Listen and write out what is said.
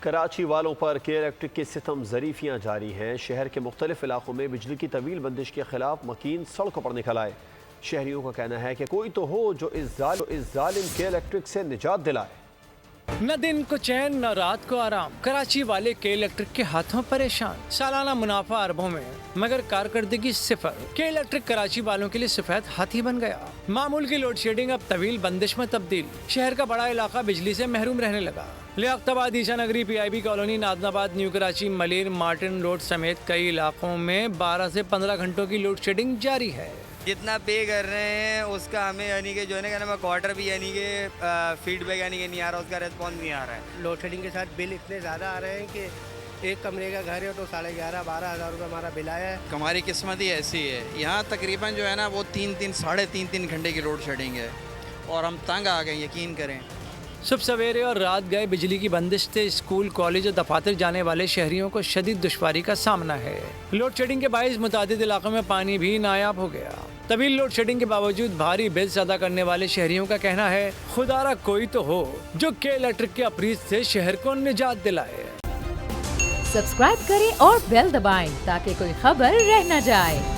कराची वालों पर के इलेक्ट्रिक की सितम ज़रीफियाँ जारी हैं। शहर के मुख्तलिफ इलाकों में बिजली की तवील बंदिश के खिलाफ मकीन सड़कों पर निकल आए। शहरियों का कहना है कि कोई तो हो जो इस जालिम के इलेक्ट्रिक से निजात दिलाए। न दिन को चैन न रात को आराम, कराची वाले के इलेक्ट्रिक के हाथों परेशान। सालाना मुनाफा अरबों में मगर कारकर्दगी सिफर। के इलेक्ट्रिक कराची वालों के लिए सफेद हाथी बन गया। मामूल की लोड शेडिंग अब तवील बंदिश में तब्दील। शहर का बड़ा इलाका बिजली से महरूम रहने लगा। Liaquatabad, Eisa Nagri, PIB colony, Nazimabad, new Karachi, Malir, Martin road समेत कई इलाकों में 12 से 15 घंटों की लोड शेडिंग जारी है। जितना पे कर रहे हैं उसका हमें यानी कि जो है ना कहना क्वार्टर भी यानी कि फीडबैक यानी कि नहीं आ रहा, उसका रिस्पॉन्स नहीं आ रहा है। लोड शेडिंग के साथ बिल इतने ज़्यादा आ रहे हैं कि एक कमरे का घर है तो 11,500-12 हज़ार रुपये हमारा बिल आया है। हमारी किस्मत ही ऐसी है। यहाँ तकरीबन जो है ना वो 3-3 घंटे की लोड शेडिंग है और हम तंग आ गए, यकीन करें। सुबह सवेरे और रात गए बिजली की बंदिश से स्कूल, कॉलेज और दफातर जाने वाले शहरियों को शदीद दुश्वारी का सामना है। लोड शेडिंग के बायस मुतादिद इलाकों में पानी भी नायाब हो गया। तवील लोड शेडिंग के बावजूद भारी बिल अदा करने वाले शहरियों का कहना है, खुदारा कोई तो हो जो के इलेक्ट्रिक के अफरीद से शहर को निजात दिलाए। सब्सक्राइब करें और बेल दबाएं ताकि कोई खबर रह न जाए।